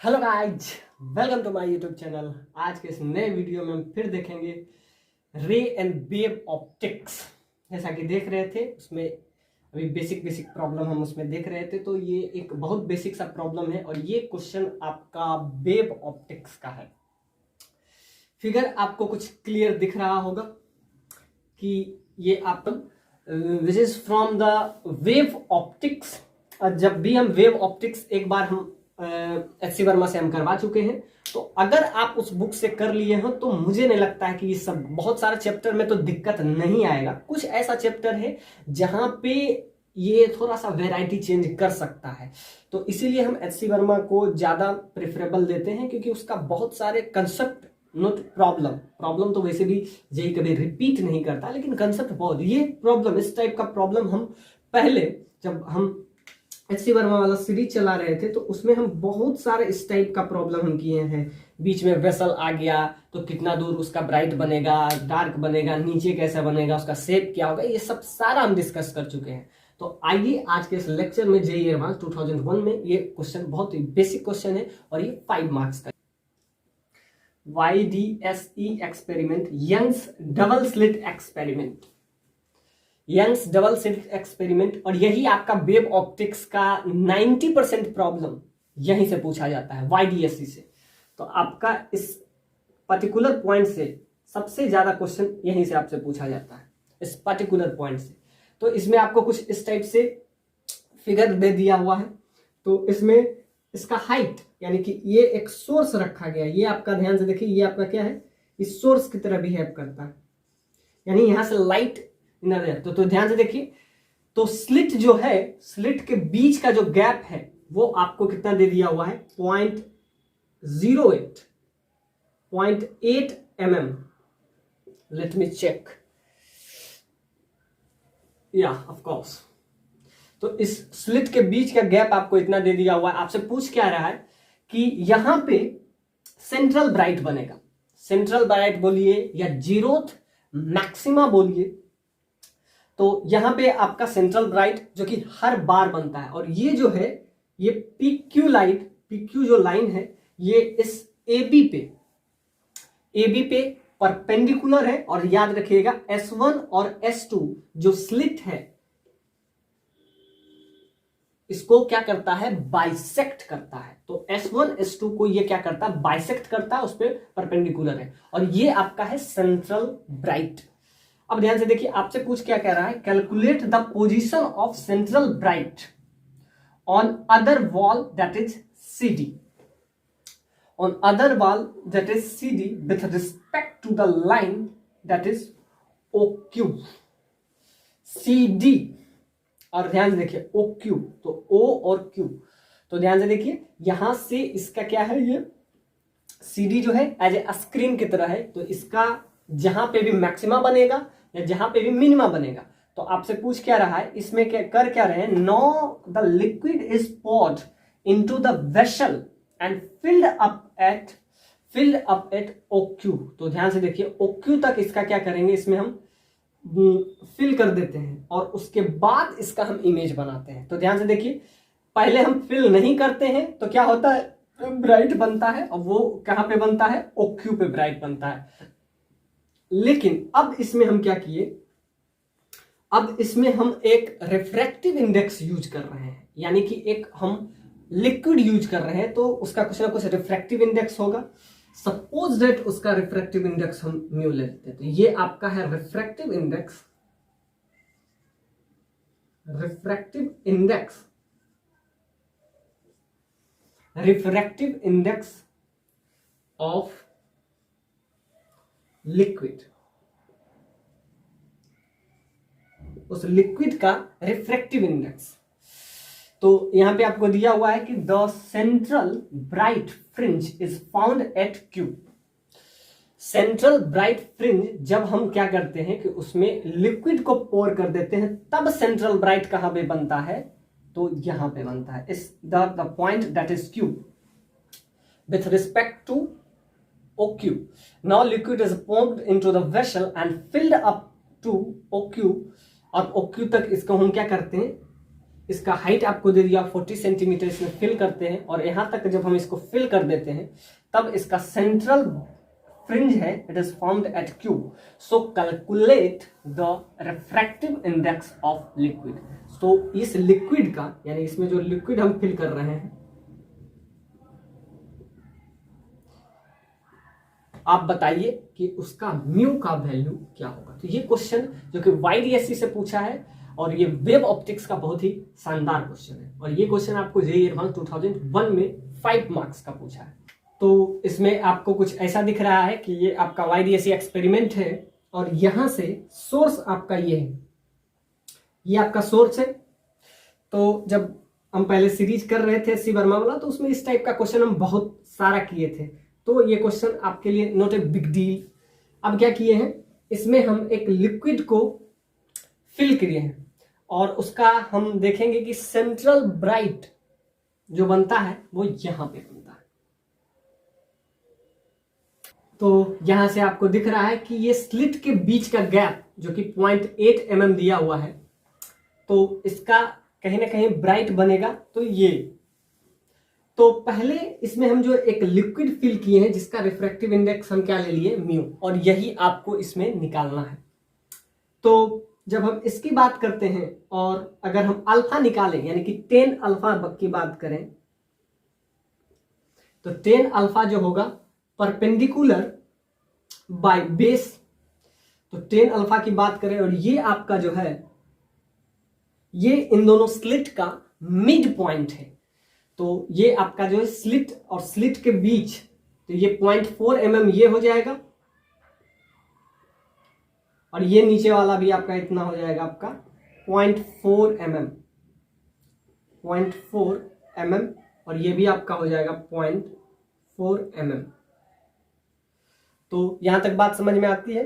Hello guys, welcome to my YouTube channel. आज के इस नए वीडियो में हम फिर देखेंगे रे एंड वेव ऑप्टिक्स। जैसा कि देख रहे थे उसमें अभी बेसिक प्रॉब्लम हम उसमें देख रहे थे, तो ये एक बहुत बेसिक सा प्रॉब्लम है और ये क्वेश्चन आपका वेव ऑप्टिक्स का है। फिगर आपको कुछ क्लियर दिख रहा होगा कि ये आप which is from the wave optics. जब भी हम वेव ऑप्टिक्स एक बार हम एच.सी. वर्मा से हम करवा चुके हैं, तो अगर आप उस बुक से कर लिए हो तो मुझे नहीं लगता है कि ये सब बहुत सारा चैप्टर में तो दिक्कत नहीं आएगा। कुछ ऐसा चैप्टर है जहां पे ये थोड़ा सा वेराइटी चेंज कर सकता है, तो इसीलिए हम एच.सी. वर्मा को ज्यादा प्रेफरेबल देते हैं, क्योंकि उसका बहुत सारे कंसेप्ट, नॉट प्रॉब्लम तो वैसे भी जेई कभी रिपीट नहीं करता, लेकिन कंसेप्ट बहुत, ये प्रॉब्लम, इस टाइप का प्रॉब्लम हम पहले जब हम एच.सी. वर्मा वाला सीरीज चला रहे थे तो उसमें हम बहुत सारे इस टाइप का प्रॉब्लम हम किए हैं। बीच में वेसल आ गया तो कितना दूर उसका ब्राइट बनेगा, डार्क बनेगा, नीचे कैसा बनेगा, उसका शेप क्या होगा, ये सब सारा हम डिस्कस कर चुके हैं। तो आइए आज के इस लेक्चर में जेईई एडवांस 2001 में ये क्वेश्चन बहुत ही बेसिक क्वेश्चन है और ये 5 मार्क्स का। YDSE experiment, Young's double slit experiment, Young's double slit experiment, और यही आपका वेव ऑप्टिक्स का 90% प्रॉब्लम यहीं से पूछा जाता है, YDSE से। तो आपका इस पर्टिकुलर पॉइंट से सबसे ज्यादा क्वेश्चन यहीं से आपसे पूछा जाता है, इस पर्टिकुलर पॉइंट से। तो इसमें आपको कुछ इस टाइप से फिगर दे दिया हुआ है, तो इसमें इसका हाइट यानी कि ये एक सोर्स रखा गया, ये आपका ध्यान से देखिए, ये आपका क्या है, इस सोर्स की तरह बिहेव करता है, यानी यहां से लाइट इनर है। तो ध्यान से देखिए, तो स्लिट जो है, स्लिट के बीच का जो गैप है वो आपको कितना दे दिया हुआ है, 0.8 mm। लेट मी चेक, या ऑफ कोर्स। तो इस स्लिट के बीच का गैप आपको इतना दे दिया हुआ है। आपसे पूछ क्या रहा है कि यहां पे सेंट्रल ब्राइट बनेगा, सेंट्रल ब्राइट बोलिए या जीरोथ मैक्सिमा बोलिए, तो यहां पे आपका सेंट्रल ब्राइट जो कि हर बार बनता है, और ये जो है ये PQ जो लाइन है ये इस AB पे परपेंडिकुलर है, और याद रखिएगा S1 और S2 जो स्लिट है इसको क्या करता है, बाइसेक्ट करता है। तो S1 S2 को ये क्या करता है, बाइसेक्ट करता है, उस पर परपेंडिकुलर है, और ये आपका है सेंट्रल ब्राइट। अब ध्यान से देखिए, आपसे पूछ क्या कह रहा है, calculate the position of central bright on other wall that is CD, on other wall that is CD with respect to the line that is OQ। CD, और ध्यान से देखिए OQ, तो O और Q, तो ध्यान से देखिए यहां से इसका क्या है, ये CD जो है एज ए स्क्रीन की तरह है, तो इसका जहां पे भी मैक्सिमा बनेगा या जहां पे भी मिनिमा बनेगा। तो आपसे पूछ क्या रहा है, इसमें कर क्या रहे हैं, no the liquid is poured into the vessel and filled up at OQ। तो ध्यान से देखिए OQ तक इसका क्या करेंगे, इसमें हम फिल कर देते हैं और उसके बाद इसका हम इमेज बनाते हैं। तो ध्यान से देखिए, पहले हम फिल नहीं करते हैं तो क्या होता है, ब्राइट बनता है, और वो कहां पे बनता है, OQ पे ब्राइट बनता है। लेकिन अब इसमें हम क्या किए, अब इसमें हम एक रिफ्रैक्टिव इंडेक्स यूज कर रहे हैं, यानी कि एक हम लिक्विड यूज कर रहे हैं, तो उसका कुछ ना कुछ रिफ्रैक्टिव इंडेक्स होगा। सपोज दैट उसका रिफ्रैक्टिव इंडेक्स हम म्यू ले लेते हैं, तो ये आपका है refractive index, refractive index of liquid, उस लिक्विड का रिफ्रैक्टिव इंडेक्स। तो यहां पे आपको दिया हुआ है कि the central bright fringe is found at Q। Central bright fringe जब हम क्या करते हैं कि उसमें लिक्विड को पोर कर देते हैं, तब सेंट्रल ब्राइट कहां पे बनता है, तो यहां पे बनता है, is the point that is Q with respect to OQ। Now liquid is poured into the vessel and filled up to OQ, और OQ तक इसको हम क्या करते हैं, इसका हाइट आपको दे दिया 40 सेंटीमीटर, इसमें फिल करते हैं और यहां तक जब हम इसको फिल कर देते हैं तब इसका सेंट्रल फ्रिंज है, it is formed at Q. So calculate the refractive index of liquid. तो इस लिक्विड का, यानी इसमें जो लिक्विड हम फिल कर रहे हैं, आप बताइए कि उसका म्यू का वैल्यू क्या होगा. तो ये क्वेश्चन जो कि YDSC से पूछा है और ये वेब ऑप्टिक्स का बहुत ही शानदार क्वेश्चन है और ये क्वेश्चन आपको JEE एडवांस 2001 में 5 मार्क्स का पूछा है. तो इसमें आपको कुछ ऐसा दिख रहा है कि ये आपका YDSC एक्सपेरिमेंट है और यहां से सोर्स आपका ये है, ये आपका सोर्स है. तो जब हम पहले सीरीज कर रहे थे SC वर्मा वाला, तो उसमें इस टाइप का क्वेश्चन हम बहुत सारा किए थे, तो ये क्वेश्चन आपके लिए नॉट ए बिग डील. अब क्या किए हैं, इसमें हम एक लिक्विड को फिल किए हैं और उसका हम देखेंगे कि सेंट्रल ब्राइट जो बनता है वो यहां पे बनता है. तो यहां से आपको दिख रहा है कि ये स्लिट के बीच का गैप जो कि 0.8 mm दिया हुआ है, तो इसका कहीं ना कहीं ब्राइट बनेगा. तो पहले इसमें हम जो एक लिक्विड फिल किए हैं जिसका रिफ्रैक्टिव इंडेक्स हम क्या ले लिए, म्यू, और यही आपको इसमें निकालना है. तो जब हम इसकी बात करते हैं और अगर हम अल्फा निकालें, यानी कि 10 अल्फा की बात करें, तो 10 अल्फा जो होगा परपेंडिकुलर बाय बेस. तो 10 अल्फा की बात करें और ये आपका जो है, ये इन दोनों स्लिट का मिड पॉइंट है. तो ये आपका जो है स्लिट और स्लिट के बीच, तो ये 0.4 mm ये हो जाएगा और ये नीचे वाला भी आपका इतना हो जाएगा, आपका 0.4 mm और ये भी आपका हो जाएगा 0.4 mm. तो यहां तक बात समझ में आती है.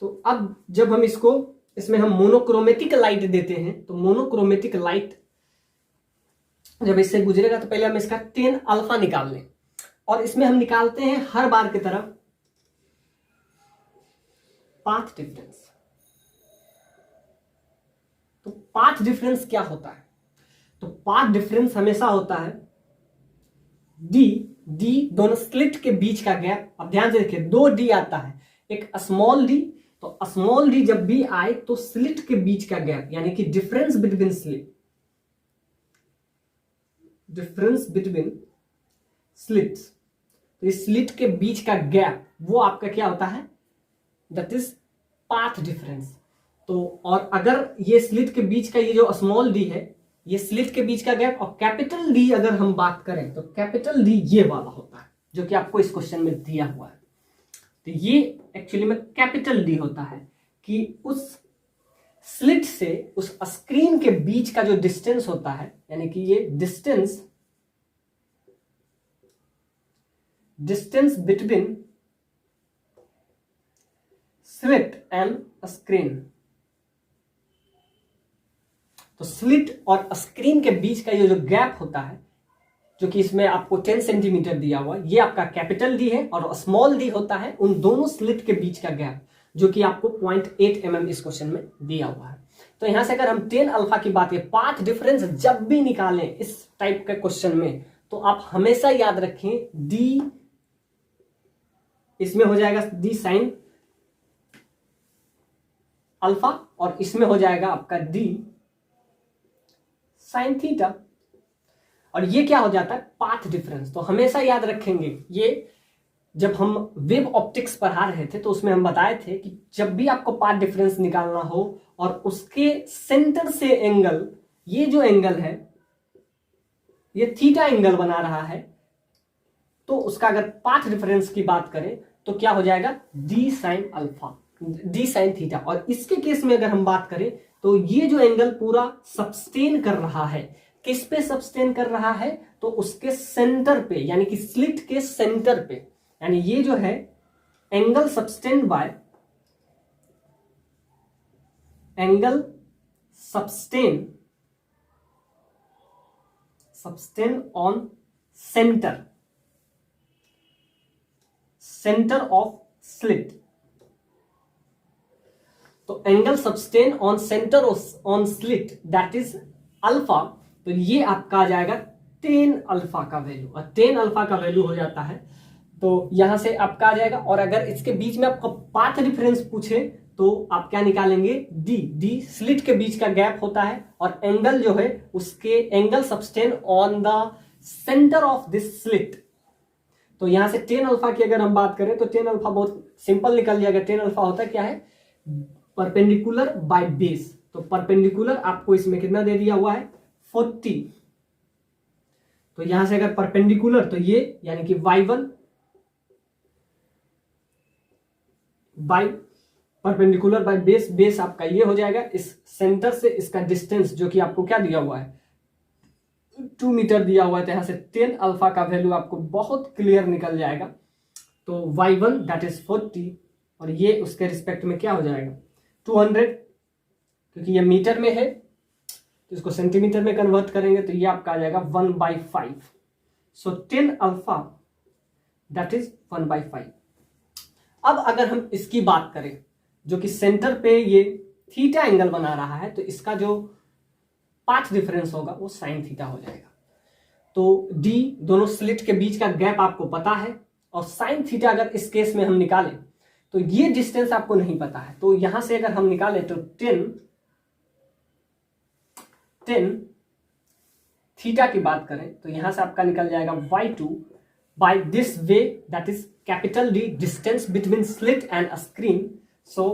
तो अब जब हम इसमें हम मोनोक्रोमेटिक लाइट देते हैं, तो मोनोक्रोमेटिक लाइट जब इससे गुजरेगा तो पहले हम इसका 10 अल्फा निकाल लें और इसमें हम निकालते हैं हर बार की तरह पाथ डिफरेंस. तो पाथ डिफरेंस क्या होता है, तो पाथ डिफरेंस हमेशा होता है डी दोनों स्लिट के बीच का गैप. अब ध्यान से देखिए, 2 D आता है, एक स्मॉल डी. तो स्मॉल डी जब भी आए तो स्लिट के बीच का गैप, यानी कि डिफरेंस बिटवीन स्लिट्स, तो इस स्लिट के बीच का गैप वो आपका क्या होता है, दैट इज पाथ डिफरेंस. तो और अगर ये स्लिट के बीच का ये जो स्मॉल डी है, ये स्लिट के बीच का गैप, और कैपिटल डी अगर हम बात करें तो कैपिटल डी ये वाला होता है जो कि आपको इस क्वेश्चन में दिया हुआ है. तो ये एक्चुअली में कैपिटल डी होता है कि उस स्लिट से उस स्क्रीन के बीच का जो डिस्टेंस होता है, यानी कि ये distance between slit and screen. तो स्लिट और स्क्रीन के बीच का ये जो गैप होता है, जो कि इसमें आपको 10 सेंटीमीटर दिया हुआ, ये आपका कैपिटल डी है और स्मॉल डी होता है उन दोनों स्लिट के बीच का गैप, जो कि आपको 0.8 mm इस क्वेश्चन में दिया हुआ है. तो यहां से अगर हम 10 अल्फा की बात करें, पाथ डिफरेंस जब भी निकालें इस टाइप के क्वेश्चन में, तो आप हमेशा याद रखें डी, इसमें हो जाएगा डी साइन अल्फा और इसमें हो जाएगा आपका डी साइन थीटा. और ये क्या हो जाता है, पाथ डिफरेंस. तो हमेशा याद रखेंगे ये, जब हम वेब ऑप्टिक्स पढ़ा रहे थे तो उसमें हम बताए थे कि जब भी आपको पाथ डिफरेंस निकालना हो और उसके सेंटर से एंगल, ये जो एंगल है ये थीटा एंगल बना रहा है, तो उसका अगर पाथ डिफरेंस की बात करें तो क्या हो जाएगा, D sine alpha, D sine theta. और इसके केस में अगर हम बात करें तो ये जो एंगल पूरा सब्सटेन कर रहा है, किस पे सब्सटेन कर रहा है, तो उसके सेंटर पे, यानी कि स्लिट के सेंटर पे. यानी ये जो है एंगल सब्सटेन bye angle सब्सटेन on centre of slit. तो angle सब्सटेन on centre on slit, that is alpha, तो ये आपका आ जाएगा 10 अल्फा का वैल्यू, और 10 अल्फा का वैल्यू हो जाता है तो यहां से आपका आ जाएगा। और अगर इसके बीच में आपको पाथ डिफरेंस पूछे तो आप क्या निकालेंगे, डी स्लिट के बीच का गैप होता है, और एंगल जो है उसके angle subtend on the centre of this slit. तो यहां से 10 अल्फा की अगर हम बात करें तो 10 अल्फा बहुत सिंपल निकल जाएगा। 10 अल्फा होता है क्या है, परपेंडिकुलर बाय बेस। तो परपेंडिकुलर आपको इसमें कितना दे दिया हुआ है, 40। तो यहां से अगर परपेंडिकुलर तो ये यानी कि y1 by perpendicular by base, base आपका ये हो जाएगा। इस सेंटर से इसका डिस्टेंस जो कि आपको क्या दिया हुआ है, 2 मीटर दिया हुआ है। तो यहां से 10 अल्फा का वैल्यू आपको बहुत क्लियर निकल जाएगा। तो y1 दैट इज 40, और ये उसके रिस्पेक्ट में क्या हो जाएगा, 200, क्योंकि ये मीटर में है तो इसको सेंटीमीटर में कन्वर्ट करेंगे तो ये आपका आ जाएगा 1/5। सो 10 अल्फा दैट इज 1/5। अब अगर हम इसकी बात करें जो कि सेंटर पे ये थीटा एंगल बना रहा है, तो इसका जो पाथ डिफरेंस होगा वो साइन थीटा हो जाएगा। तो डी दोनों स्लिट के बीच का गैप आपको पता है, और साइन थीटा अगर इस केस में हम निकालें तो ये डिस्टेंस आपको नहीं पता है। तो यहां से अगर हम निकालें तो 10 थीटा की बात करें तो यहां से आपका निकल जाएगा y2 by this way, that is capital D distance between slit and a screen. So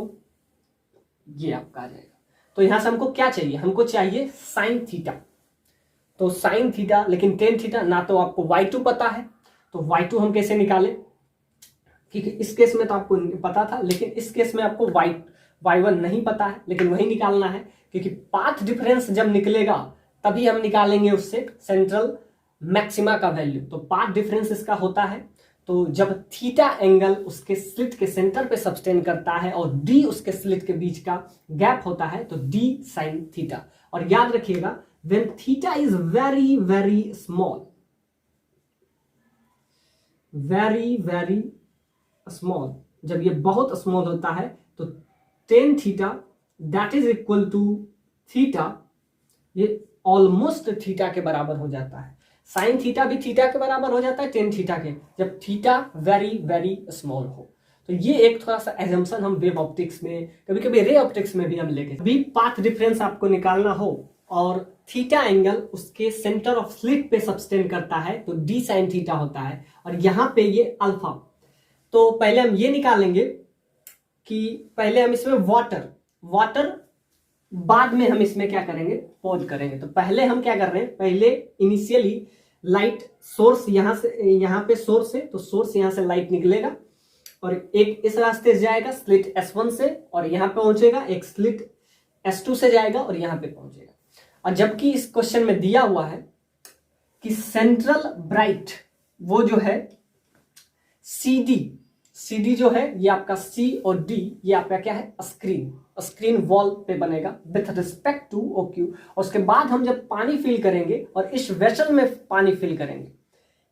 ये आपका आ जाएगा। तो यहां से हमको क्या चाहिए, हमको चाहिए साइन थीटा। तो साइन थीटा, लेकिन टेन थीटा ना तो आपको y2 पता है, तो y2 हम कैसे निकालें, क्योंकि इस केस में तो आपको पता था, लेकिन इस केस में आपको y1 नहीं पता है, लेकिन वही निकालना है, क्योंकि पाथ डिफरेंस जब निकलेगा तभी हम निकालेंगे उससे सेंट्रल मैक्सिमा का वैल्यू। तो पाथ डिफरेंस इसका होता है, तो जब थीटा एंगल उसके स्लिट के सेंटर पे सब्सटेंड करता है और डी उसके स्लिट के बीच का गैप होता है, तो डी साइन थीटा। और याद रखिएगा, when theta is very very small, very very small, जब ये बहुत स्मॉल होता है तो tan theta that is equal to theta, ये ऑलमोस्ट थीटा के बराबर हो जाता है। साइन थीटा भी थीटा के बराबर हो जाता है टेन थीटा के, जब थीटा वेरी वेरी स्मॉल हो। तो ये एक थोड़ा सा एजम्पशन हम वेव ऑप्टिक्स में, कभी कभी रे ऑप्टिक्स में भी हम लेके, अभी पाथ डिफरेंस आपको निकालना हो और थीटा एंगल उसके सेंटर ऑफ स्लिट पे सब्सटेंड करता है तो डी साइन थीटा होता है, और यहां पे ये अल्फा। तो पहले हम ये निकालेंगे कि पहले हम इसमें वाटर बाद में हम इसमें क्या करेंगे, पॉज करेंगे। तो पहले हम क्या कर रहे हैं, पहले इनिशियली लाइट सोर्स यहां से, यहां पे सोर्स है तो सोर्स यहां से लाइट निकलेगा और एक इस रास्ते से जाएगा स्लिट S1 से और यहां पे पहुंचेगा, एक स्लिट S2 से जाएगा और यहां पे पहुंचेगा। और जबकि इस क्वेश्चन में दिया हुआ है कि सेंट्रल ब्राइट वो जो है CD जो है ये आपका C और D ये आपका क्या है, स्क्रीन वॉल पे बनेगा विथ रिस्पेक्ट टू OQ। और उसके बाद हम जब पानी फिल करेंगे और इस वेसल में पानी फिल करेंगे,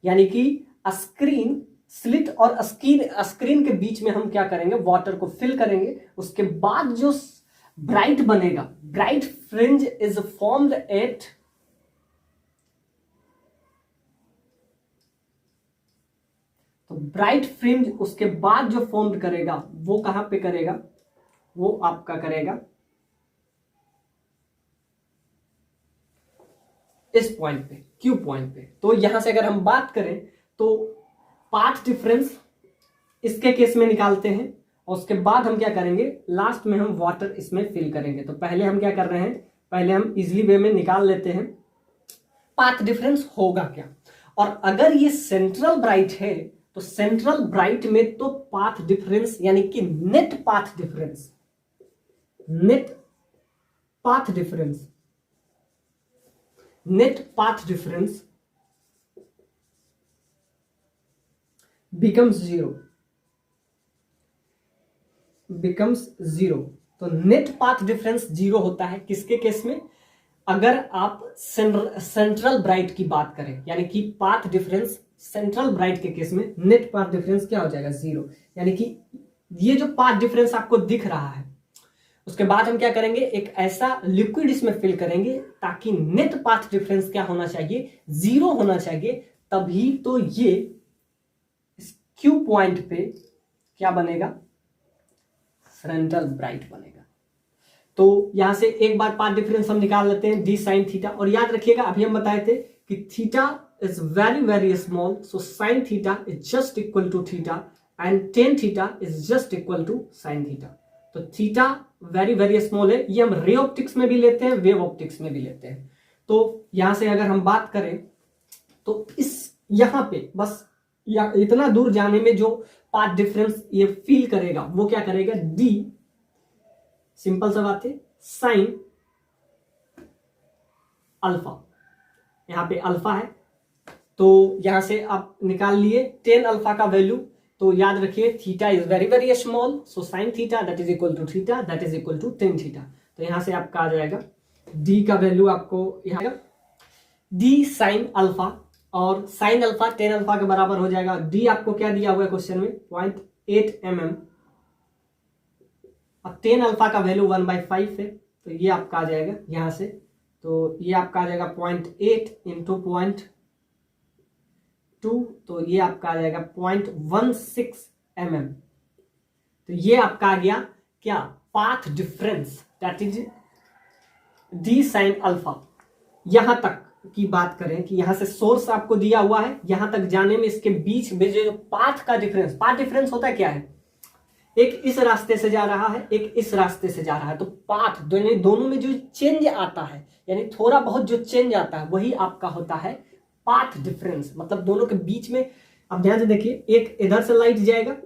यानी कि स्क्रीन स्लिट और स्क्रीन के बीच में हम क्या करेंगे, वाटर को फिल करेंगे। उसके बाद जो ब्राइट बनेगा, bright fringe is formed at तो ब्राइट फ्रिंज उसके बाद जो फॉर्म करेगा वो कहां पे करेगा, वो आपका करेगा इस पॉइंट पे, Q पॉइंट पे। तो यहां से अगर हम बात करें तो पाथ डिफरेंस इसके केस में निकालते हैं और उसके बाद हम क्या करेंगे, लास्ट में हम वाटर इसमें फिल करेंगे। तो पहले हम क्या कर रहे हैं, पहले हम इजीली वे में निकाल लेते हैं पाथ डिफरेंस होगा क्या। और अगर ये सेंट्रल ब्राइट है तो सेंट्रल ब्राइट में तो पाथ डिफरेंस यानी कि net path difference becomes zero। तो नेट पाथ डिफरेंस जीरो होता है किसके केस में, अगर आप सेंट्रल ब्राइट की बात करें, यानी कि पाथ डिफरेंस सेंट्रल ब्राइट के केस में नेट पाथ डिफरेंस क्या हो जाएगा, जीरो। यानी कि ये जो पाथ डिफरेंस आपको दिख रहा है उसके बाद हम क्या करेंगे, एक ऐसा लिक्विड इसमें फिल करेंगे ताकि नेट पाथ डिफरेंस क्या होना चाहिए, 0 होना चाहिए। तभी तो ये इस क्यू पॉइंट पे क्या बनेगा, फ्रंटल ब्राइट बनेगा। तो यहां से एक बार पाथ डिफरेंस हम निकाल लेते हैं, डी साइन थीटा। और याद रखिएगा अभी हम बताए थे कि theta is very very small, so sine theta is just equal to theta and tan theta is just equal to sine theta. तो थीटा वेरी वेरी स्मॉल है, ये हम रे ऑप्टिक्स में भी लेते हैं, वेव ऑप्टिक्स में भी लेते हैं। तो यहां से अगर हम बात करें तो इस यहां पे बस या इतना दूर जाने में जो पाथ डिफरेंस ये फील करेगा वो क्या करेगा, डी, सिंपल सा बात है, साइन अल्फा। यहां पे अल्फा है तो यहां से आप निकाल लिए टेन अल्फा का वैल्यू। तो याद रखिए theta is very very small, so sine theta that is equal to theta that is equal to tan theta. तो यहां से आपका आ जाएगा डी का वैल्यू आपको यहां डी साइन अल्फा, और साइन अल्फा टेन अल्फा के बराबर हो जाएगा। डी आपको क्या दिया हुआ है क्वेश्चन में, 0.8 mm, और टेन अल्फा का वैल्यू 1/5 है। तो ये आपका आ जाएगा यहां से, तो ये आपका आ जाएगा 0.8 इंटू 0.2, तो ये आपका आ जाएगा 0.16 mm। तो ये आपका आ गया क्या, path difference, that is D sine alpha. यहां तक की बात करें कि यहां से सोर्स आपको दिया हुआ है, यहां तक जाने में इसके बीच में जो पाथ का डिफरेंस, पाथ डिफरेंस होता है क्या है, एक इस रास्ते से जा रहा है, एक इस रास्ते से जा रहा है। तो पाथ दोनों में जो चेंज आता है, यानी थोड़ा बहुत जो चेंज आता है वही आपका होता है पाथ डिफरेंस। मतलब दोनों के बीच में, अब ध्यान से देखिए, एक इधर से लाइट जाएगा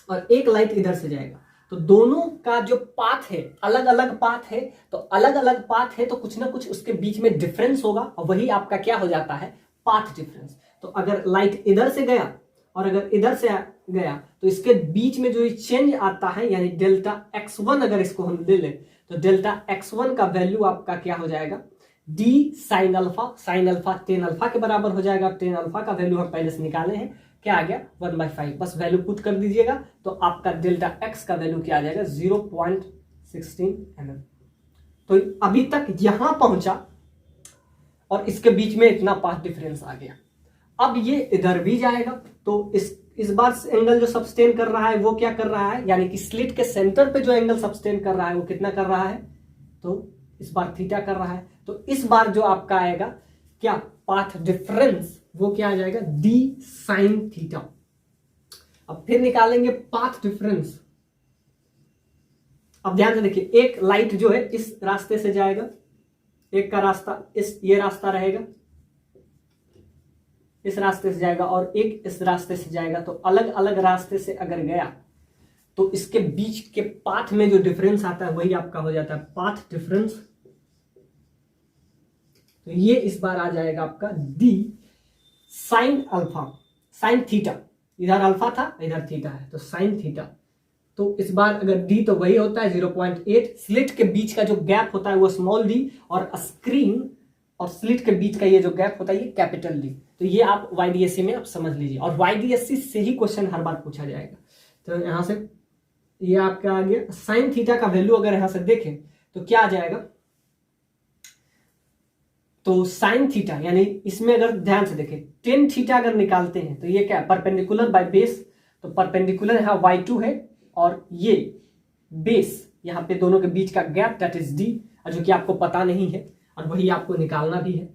और एक लाइट इधर से जाएगा, तो दोनों का जो पाथ है अलग अलग पाथ है। तो अलग अलग पाथ है तो कुछ ना कुछ उसके बीच में डिफरेंस होगा, और वही आपका क्या हो जाता है, पाथ डिफरेंस। तो अगर लाइट इधर से गया और अगर इधर से गया तो इसके बीच में जो चेंज आता है, यानी डेल्टा x1 अगर इसको हम ले लें, तो डेल्टा x1 का वैल्यू आपका क्या हो जाएगा, D sine alpha. Sine alpha tan alpha के बराबर हो जाएगा। टेन अल्फा का वैल्यू हम पहले से निकाले हैं, क्या आ गया, 1/5। बस वैल्यू पुट कर दीजिएगा तो आपका डेल्टा x का वैल्यू क्या आ जाएगा, 0.16 mm। तो अभी तक यहां पहुंचा और इसके बीच में इतना पाथ डिफरेंस आ गया। अब ये इधर भी जाएगा तो इस बार एंगल जो सबस्टेन कर रहा है वो क्या कर रहा है, यानी कि स्लिट के सेंटर पे जो एंगल सबस्टेन कर रहा है वो कितना कर रहा है, तो इस बार थीटा कर रहा है। तो इस बार जो आपका आएगा क्या, पाथ डिफरेंस, वो क्या आ जाएगा, डी साइन थीटा। अब फिर निकालेंगे पाथ डिफरेंस। अब ध्यान से देखिए, एक लाइट जो है इस रास्ते से जाएगा, एक का रास्ता ये रास्ता रहेगा, इस रास्ते से जाएगा, और एक इस रास्ते से जाएगा। तो अलग अलग रास्ते से अगर गया तो इसके बीच के पाथ में जो डिफरेंस आता है वही आपका हो जाता है पाथ डिफरेंस। तो ये इस बार आ जाएगा आपका D sine alpha, sine theta. इधर अल्फा था, इधर थीटा है, तो साइन थीटा। तो इस बार अगर डी तो वही होता है 0.8, स्लिट के बीच का जो गैप होता है वो स्मॉल डी, और स्क्रीन और स्लिट के बीच का ये जो गैप होता है ये कैपिटल डी। तो ये आप YDSC में आप समझ लीजिए, और YDSC से ही क्वेश्चन हर बार पूछा जाएगा। तो यहां से ये आपका आ गया साइन थीटा का वैल्यू, अगर यहां से देखें तो क्या आ जाएगा, तो साइन थीटा, यानी इसमें अगर ध्यान से देखें टेन थीटा अगर निकालते हैं तो ये क्या, परपेंडिकुलर बाय बेस। तो परपेंडिकुलर यहाँ y2 है, और ये बेस यहाँ पे दोनों के बीच का गैप दैट इज डी, जो कि आपको पता नहीं है और वही आपको निकालना भी है।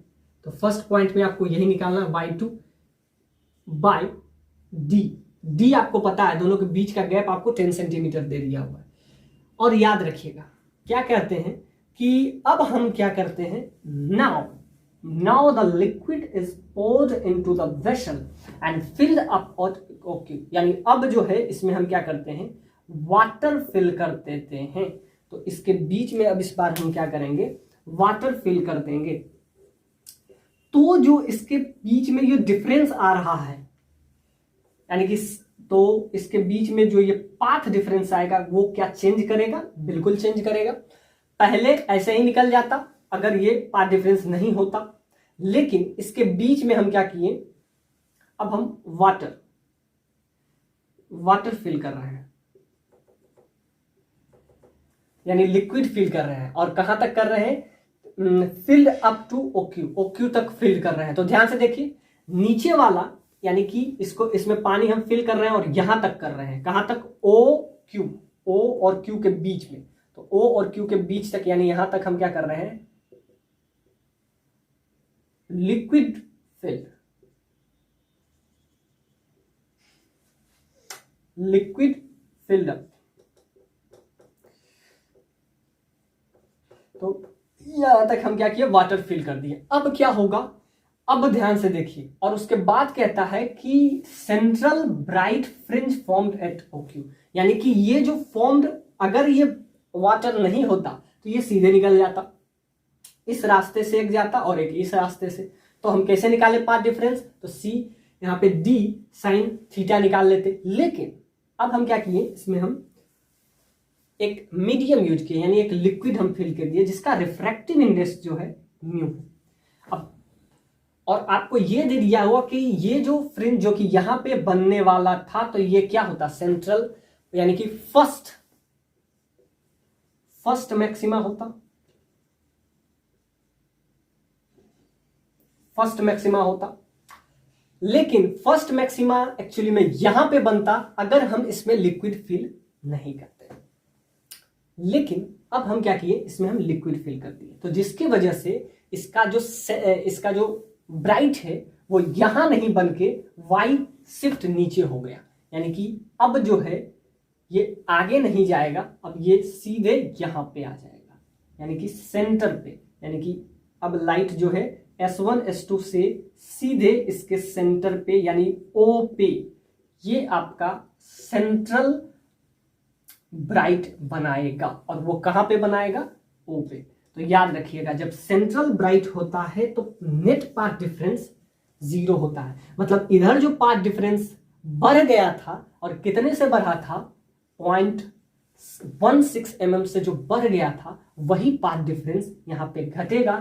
तो फर्स्ट पॉइंट में आपको यही निकालना है, y2 बाय डी। डी आपको पता है, दोनों के बीच का गैप आपको 10 सेंटीमीटर दे दिया हुआ है। और याद रखिएगा क्या कहते हैं कि अब हम क्या करते हैं, now the liquid is poured into the vessel and filled up. Okay, यानी अब जो है इसमें हम क्या करते हैं, वाटर फिल कर देते हैं। तो इसके बीच में अब इस बार हम क्या करेंगे, वाटर फिल कर देंगे। तो जो इसके बीच में ये डिफरेंस आ रहा है, यानी कि तो इसके बीच में जो ये पाथ डिफरेंस आएगा वो क्या चेंज करेगा, बिल्कुल चेंज करेगा। पहले ऐसे ही निकल जाता अगर ये पाथ डिफरेंस नहीं होता, लेकिन इसके बीच में हम क्या किए, अब हम वाटर फिल कर रहे हैं। यानी लिक्विड फिल कर रहे हैं। और कहां तक कर रहे हैं? Filled up to OQ, OQ तक फिल कर रहे हैं। तो ध्यान से देखिए, नीचे वाला यानी कि इसको, इसमें पानी हम फिल कर रहे हैं और यहां तक कर रहे हैं। कहां तक? OQ, O और Q के बीच में। तो O और Q के बीच तक यानी यहां तक हम क्या कर रहे हैं? Liquid fill, liquid filled up. तो यहां तक हम क्या किए? वाटर फिल कर दिए। अब क्या होगा? अब ध्यान से देखिए, और उसके बाद कहता है कि central bright fringe formed at OQ, यानी कि ये जो फॉर्म्ड, अगर ये वाटर नहीं होता तो ये सीधे निकल जाता, इस रास्ते से एक जाता और एक इस रास्ते से। तो हम कैसे निकाले पाथ डिफरेंस? तो C यहाँ पे D साइन थीटा निकाल लेते। लेकिन अब हम क्या किए, इसमें हम एक मीडियम यूज किए, यानी एक लिक्विड हम फिल कर दिए जिसका रिफ्रैक्टिव इंडेक्स जो है म्यू है। अब और आपको ये दे दिया हुआ कि ये जो फ्रिंज जो कि यहां पे बनने वाला था, तो ये क्या होता? सेंट्रल, यानी कि फर्स्ट मैक्सिमा होता, फर्स्ट मैक्सिमा होता। लेकिन फर्स्ट मैक्सिमा एक्चुअली में यहां पे बनता अगर हम इसमें लिक्विड फिल नहीं करते। लेकिन अब हम क्या किए, इसमें हम लिक्विड फिल कर दिए, तो जिसकी वजह से इसका जो ब्राइट है वो यहां नहीं बन के वाई शिफ्ट नीचे हो गया, यानी कि अब जो है ये आगे नहीं जाएगा, अब ये सीधे यहां पे आ जाएगा, यानी कि सेंटर पे। यानी कि अब लाइट जो है S1 S2 से सीधे इसके सेंटर पे यानी O पे, ये आपका सेंट्रल ब्राइट बनाएगा। और वो कहां पे बनाएगा? O पे। तो याद रखिएगा, जब सेंट्रल ब्राइट होता है तो नेट पाथ डिफरेंस 0 होता है। मतलब इधर जो पाथ डिफरेंस बढ़ गया था, और कितने से बढ़ा था? 0.16 mm से जो बढ़ गया था, वही पाथ डिफरेंस यहां पे घटेगा,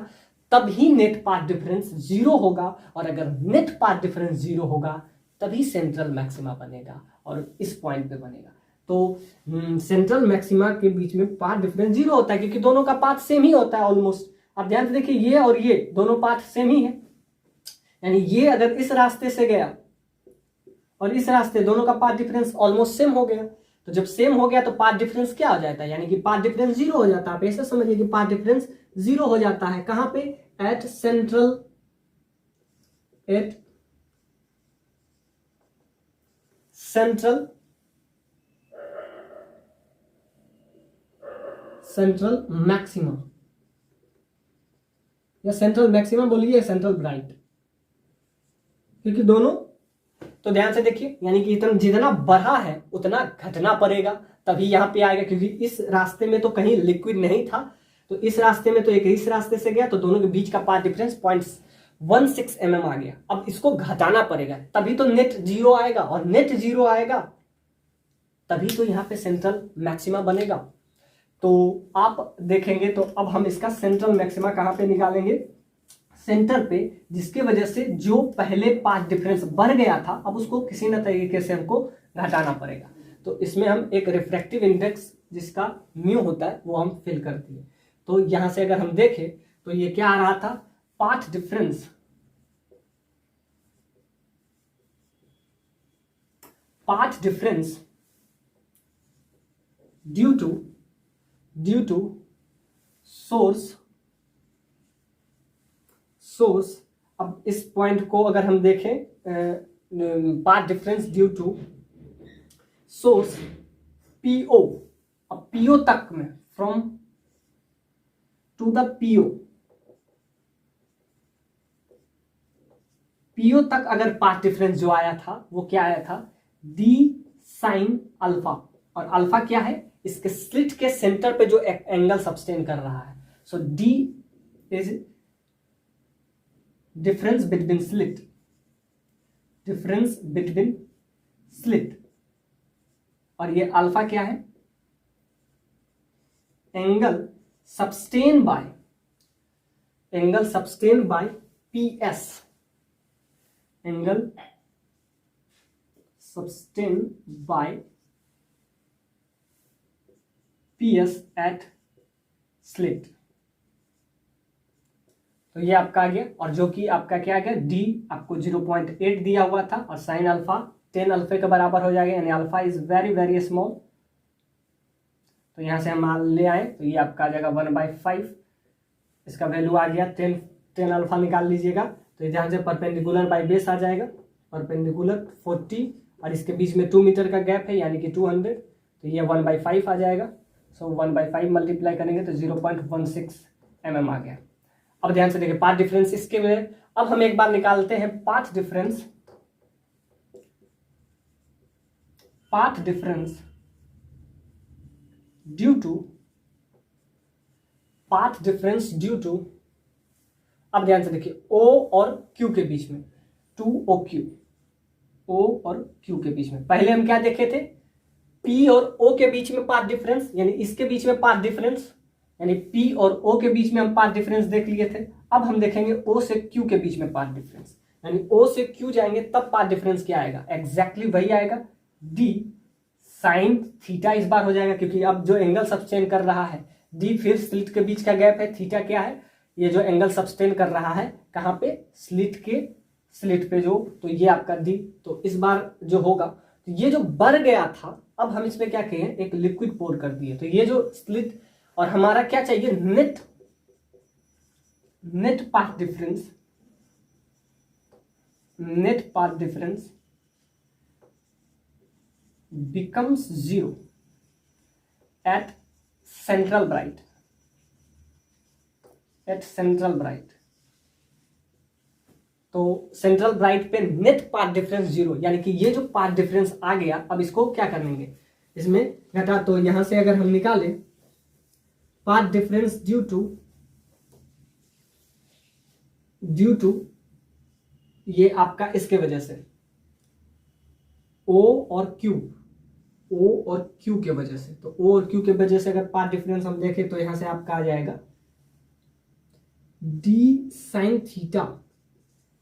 तभी नेट पाथ डिफरेंस 0 होगा। और अगर नेट पाथ डिफरेंस 0 होगा तभी सेंट्रल मैक्सिमा बनेगा, और इस पॉइंट पे बनेगा। तो सेंट्रल मैक्सिमा के बीच में पाथ डिफरेंस 0 होता है, क्योंकि दोनों का पाथ सेम ही होता है ऑलमोस्ट। आप ध्यान से देखिए, ये और ये दोनों पाथ सेम ही है, यानी ये अगर इस रास्ते से गया और इस रास्ते, दोनों का पाथ डिफरेंस ऑलमोस्ट सेम हो गया। तो जब सेम हो गया तो पाथ डिफरेंस क्या हो जाता है? यानी कि पाथ डिफरेंस 0 हो जाता है। आप ऐसे समझिए कि पाथ डिफरेंस 0 हो जाता है। कहां पे? एट सेंट्रल मैक्सिमम, या सेंट्रल मैक्सिमम बोलिए, सेंट्रल ब्राइट, क्योंकि दोनों। तो ध्यान से देखिए, यानी कि इतना जितना बढ़ा है उतना घटना पड़ेगा, तभी यहां पे आएगा। क्योंकि इस रास्ते में तो कहीं लिक्विड नहीं था, तो इस रास्ते में तो एक इस रास्ते से गया, तो दोनों के बीच का पाथ डिफरेंस 0.16 mm आ गया। अब इसको घटाना पड़ेगा, तभी तो नेट 0 आएगा, और नेट 0 आएगा तभी तो यहां पे सेंट्रल मैक्सिमा बनेगा। तो आप देखेंगे, तो अब हम इसका सेंट्रल मैक्सिमा कहां पे निकालेंगे? सेंटर पे, जिसके वजह से जो पहले पाथ डिफरेंस बढ़ गया था, अब उसको किसी न तरीके से हमको घटाना पड़ेगा। तो इसमें हम एक रिफ्रैक्टिव इंडेक्स जिसका म्यू होता है वो हम फिल कर दिए। तो यहां से अगर हम देखें तो ये क्या आ रहा था? Path difference, due to source. अब इस पॉइंट को अगर हम देखें, path difference due to source PO, अब PO तक में, फ्रॉम टू द PO तक अगर पाथ डिफरेंस जो आया था वो क्या आया था? D sine alpha. और अल्फा क्या है? इसके स्लिट के सेंटर पे जो एंगल सब्सटेन कर रहा है। So D is difference between slit, और ये अल्फा क्या है? एंगल सब्सटेन बाय PS, एंगल सब्सटेन बाय PS एट स्लिट। तो ये आपका आ गया, और जो कि आपका क्या आ गया, डी आपको 0.8 दिया हुआ था, और साइन अल्फा 10 अल्फा के बराबर हो जाएगा, यानी alpha is very very small. तो यहाँ से हम मान ले आए, तो ये आपका आ जाएगा 1/5, इसका वैल्यू आ गया 10 अल्फा निकाल लीजिएगा। तो ध्यान से परपेंडिकुलर बाई बेस आ जाएगा, परपेंडिकुलर 40, और इसके बीच में 2 मीटर का गैप है यानी कि 200, तो ये 1/5 आ जाएगा। सो 1/5 मल्टीप्लाई करेंगे तो 0.16 mm आ गया। अब ध्यान से देखिए पाथ डिफरेंस इसके में। अब हम एक बार निकालते हैं पाथ डिफरेंस ड्यू टू अब ध्यान से देखिए O और Q के बीच में, 2OQ, O और Q के बीच में। पहले हम क्या देखे थे, P और O के बीच में पाथ डिफरेंस, यानी इसके बीच में पाथ डिफरेंस, यानी P और O के बीच में हम पाथ डिफरेंस देख लिए थे। अब हम देखेंगे O से Q के बीच में पाथ डिफरेंस, यानी O से Q जाएंगे तब पाथ डिफरेंस क्या आएगा, एग्जैक्टली वही आएगा, D साइन थीटा इस बार हो जाएगा, क्योंकि अब जो एंगल सब्सटेन कर रहा है D, फिर स्लिट के बीच का गैप है, थीटा क्या है, ये जो एंगल सब्सटेन कर रहा है कहाँ पे, स्लिट पे जो, तो ये आपका D। तो इस बार जो होगा, तो ये जो बढ़ गया था, अब हम इसमें क्या किए, एक लिक्विड पोर कर दिए। तो ये जो स्लिट, और हमारा क्या चाहिए, net path difference becomes 0 at central bright, तो सेंट्रल ब्राइट पे नेट पाथ डिफरेंस 0, यानी कि ये जो पाथ डिफरेंस आ गया, अब इसको क्या करेंगे, इसमें घटा। तो यहां से अगर हम निकालें पाथ डिफरेंस ड्यू टू ये आपका इसके वजह से O और Q के वजह से, तो O और Q के वजह से अगर पाथ डिफरेंस हम देखें तो यहां से आपका आ जाएगा D साइन थीटा,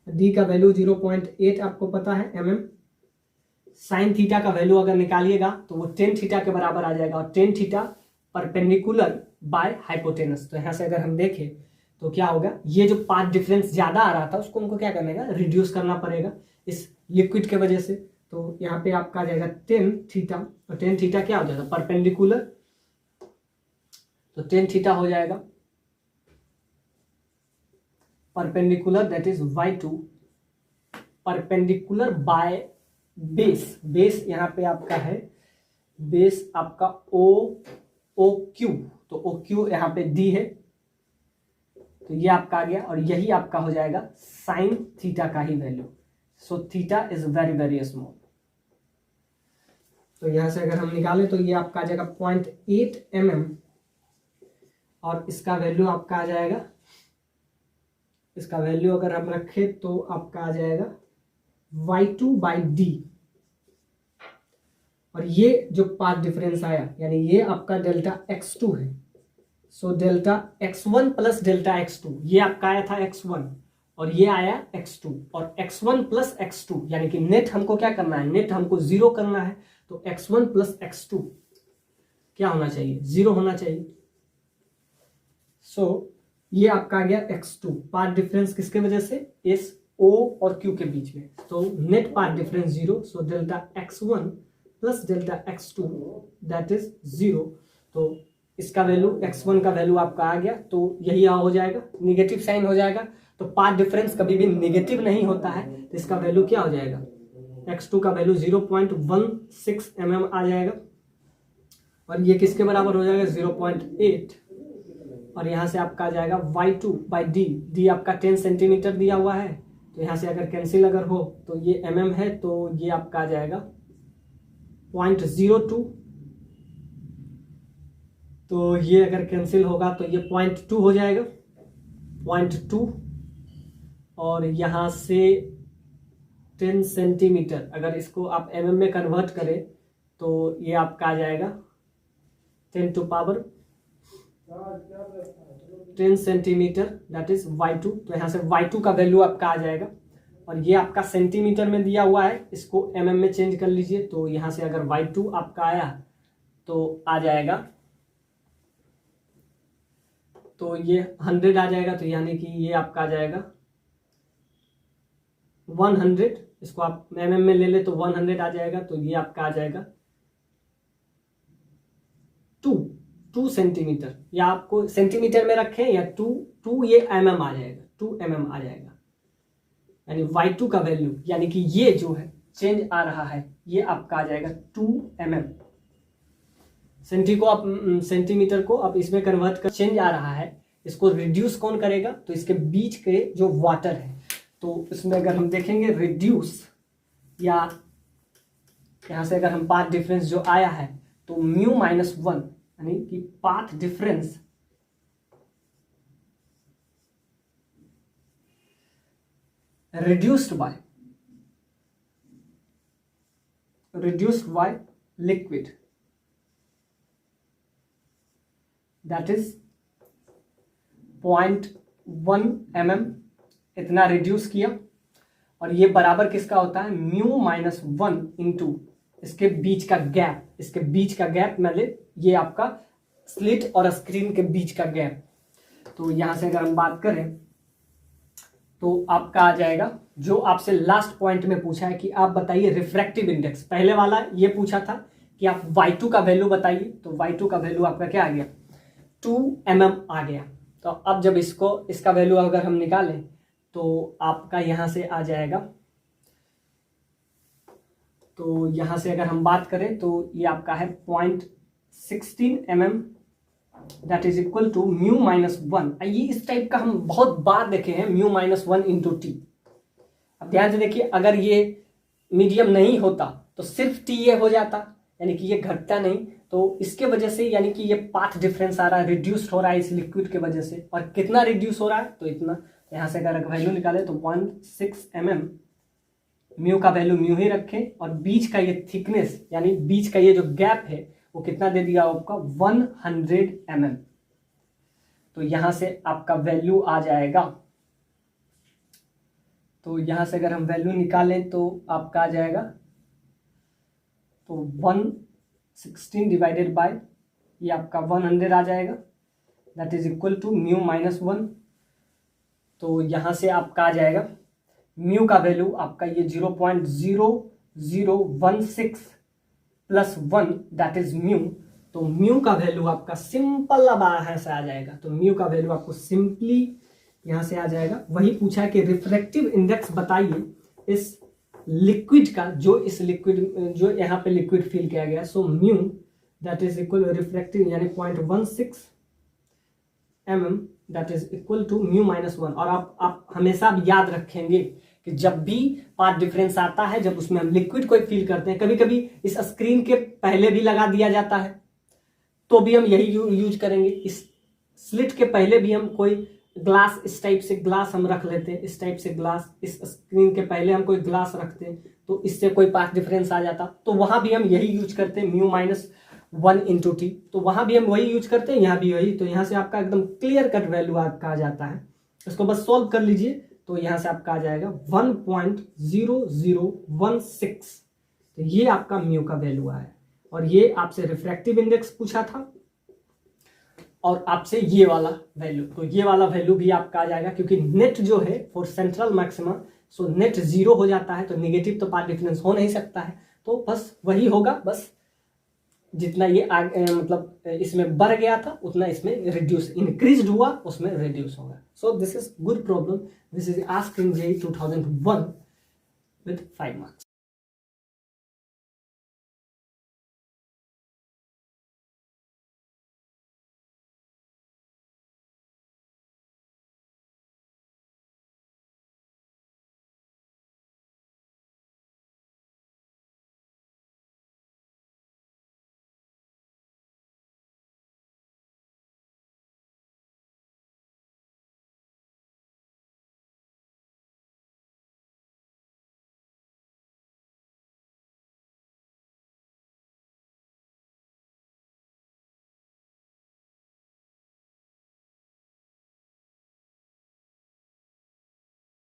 D का वैल्यू 0.8 आपको पता है mm, साइन थीटा का वैल्यू अगर निकालिएगा तो वो टेन थीटा के बराबर आ जाएगा, और tan theta perpendicular by hypotenuse. तो यहां से अगर हम देखें तो क्या होगा, ये जो पाथ डिफरेंस ज्यादा आ रहा था उसको हमको क्या करने का, रिड्यूस करना पड़ेगा इस लिक्विड के वजह से। तो यहाँ पे आपका आ जाएगा टेन थीटा, और टेन थीटा क्या हो जाएगा, परपेंडिकुलर, तो टेन थीटा हो जाएगा perpendicular, that is y2, perpendicular by base यहाँ पे आपका है, बेस आपका OQ, तो OQ यहाँ पे D है, तो ये आपका आ गया, और यही आपका हो जाएगा साइन थीटा का ही value. So theta is very very small. तो यहां से अगर हम निकालें तो ये आपका आ जाएगा 0.8 mm, और इसका वैल्यू आपका आ जाएगा, इसका वैल्यू अगर हम रखें तो आपका आ जाएगा y2/d, और ये जो पाथ डिफरेंस आया यानी ये आपका डेल्टा x2 है। So delta x1 plus delta x2, ये आपका आया था x1 और ये आया x2, और x1 प्लस x2 यानी कि नेट हमको क्या करना है, नेट हमको 0 करना है। तो x1 प्लस x2 क्या होना चाहिए, 0 होना चाहिए। सो ये आपका आ गया x2, पाथ डिफरेंस किसके वजह से, इस O और Q के बीच में, तो net path difference 0। So delta x1 plus delta x2 that is 0। तो इसका वैल्यू x1 का वैल्यू आपका आ गया, तो यही हो जाएगा, निगेटिव साइन हो जाएगा। तो पाथ डिफरेंस कभी भी निगेटिव नहीं होता है, तो इसका वैल्यू क्या हो जाएगा, x2 का वैल्यू 0.16 mm आ जाएगा, और ये किसके बराबर हो जाएगा, 0.8, और यहां से आपका आ जाएगा y2/d, d आपका 10 सेंटीमीटर दिया हुआ है, तो यहां से अगर कैंसिल अगर हो तो ये mm है, तो ये आपका आ जाएगा 0.02, तो ये अगर कैंसिल होगा तो ये 0.2 हो जाएगा, 0.2, और यहां से 10 सेंटीमीटर अगर इसको आप mm में कन्वर्ट करें तो ये आपका आ जाएगा 10 to power 10 centimetre, that is y2। तो यहाँ से y2 का वैल्यू आपका आ जाएगा, और ये आपका सेंटीमीटर में दिया हुआ है, इसको mm में चेंज कर लीजिए। तो यहाँ से अगर y2 आपका आया तो आ जाएगा तो ये 100 आ जाएगा, तो यानी कि ये आपका आ जाएगा 100, इसको आप mm में ले ले तो 100 आ जाएगा, तो ये आपका आ जाएगा 2 सेंटीमीटर, या आपको सेंटीमीटर में रखें या 2 ये mm आ जाएगा, 2 mm आ जाएगा, यानी y2 का वैल्यू, यानी कि ये जो है चेंज आ रहा है, ये आपका आ जाएगा 2 mm। सेंटीमीटर को आप इसमें कन्वर्ट कर, चेंज आ रहा है, इसको रिड्यूस कौन करेगा, तो इसके बीच के जो वाटर है, तो इसमें अगर हम देखेंगे रिड्यूस, या यहां से अगर हम पाथ डिफरेंस जो आया है, तो μ-1 यानी कि path difference reduced by liquid, that is 0.1 mm, इतना रिड्यूस किया, और ये बराबर किसका होता है, μ-1 इंटू इसके बीच का गैप, इसके बीच का गैप मतलब ये आपका स्लिट और स्क्रीन के बीच का गैप। तो यहां से अगर हम बात करें तो आपका आ जाएगा, जो आपसे लास्ट पॉइंट में पूछा है कि आप बताइए रिफ्रैक्टिव इंडेक्स, पहले वाला ये पूछा था कि आप y2 का वैल्यू बताइए, तो y2 का वैल्यू आपका क्या आ गया, 2 mm आ गया। तो अब जब इसका वैल्यू अगर हम निकालें तो आपका यहां से आ जाएगा, तो यहां से अगर हम बात करें तो ये आपका है 0.16 mm, that is equal to μ-1। ये इस टाइप का हम बहुत बार देखे हैं, μ-1 इंटू टी। अब ध्यान से देखिए, अगर ये मीडियम नहीं होता तो सिर्फ टी ये हो जाता, यानी कि ये घटता नहीं, तो इसके वजह से यानी कि ये पाथ डिफरेंस आ रहा है, रिड्यूस्ड हो रहा है इस लिक्विड के वजह से। और कितना रिड्यूस हो रहा है, तो इतना, यहां से अगर वैल्यू निकाले तो 0.6 mm, म्यू का वैल्यू म्यू ही रखें, और बीच का ये थिकनेस यानी बीच का ये जो गैप है वो कितना दे दिया आपका, 100 mm। तो यहां से आपका वैल्यू आ जाएगा, तो यहां से अगर हम वैल्यू निकालें तो आपका आ जाएगा, तो 116 डिवाइडेड बाय ये आपका 100 आ जाएगा, दैट इज इक्वल टू μ-1। तो यहां से आपका आ जाएगा म्यू का वैल्यू आपका ये 0.0016 प्लस 1 दैट इज म्यू। तो म्यू का वैल्यू आपका सिंपल अब ऐसे आ जाएगा, तो म्यू का वैल्यू आपको सिंपली यहां से आ जाएगा। वही पूछा है कि रिफ्रैक्टिव इंडेक्स बताइए इस लिक्विड का, जो इस लिक्विड जो यहाँ पे लिक्विड फिल किया गया, so mu that is equal refractive यानी 0.16 mm that is equal to μ-1। और आप हमेशा याद रखेंगे कि जब भी पाथ डिफरेंस आता है, जब उसमें हम लिक्विड को फिल करते हैं, कभी कभी इस स्क्रीन के पहले भी लगा दिया जाता है, तो भी हम यही यूज करेंगे। इस स्लिट के पहले भी हम कोई ग्लास, इस टाइप से ग्लास हम रख लेते हैं, इस टाइप से ग्लास, इस स्क्रीन के पहले हम कोई ग्लास रखते हैं, तो इससे कोई पाथ डिफरेंस आ जाता, तो वहां भी हम यही यूज करते हैं, μ-1 इंटू टी। तो वहां भी हम वही यूज करते हैं, यहाँ भी वही। तो यहाँ से आपका एकदम क्लियर कट वैल्यू आपका आ जाता है, इसको बस सॉल्व कर लीजिए, तो यहाँ से आपका आ जाएगा 1.0016। तो ये आपका म्यू का वैल्यू आया। और ये आपसे रिफ्रैक्टिव इंडेक्स पूछा था, और आपसे ये वाला वैल्यू, तो ये वाला वैल्यू भी आपका आ जाएगा, क्योंकि नेट जो है for central maxima, so net 0 हो जाता है, तो नेगेटिव तो पाथ डिफरेंस हो नहीं सकता है, तो बस वही होगा। बस जितना ये मतलब इसमें बढ़ गया था उतना इसमें रिड्यूस, इंक्रीज हुआ, उसमें रिड्यूस होगा। So this is good problem, this is asked in JEE 2001 with 5 marks.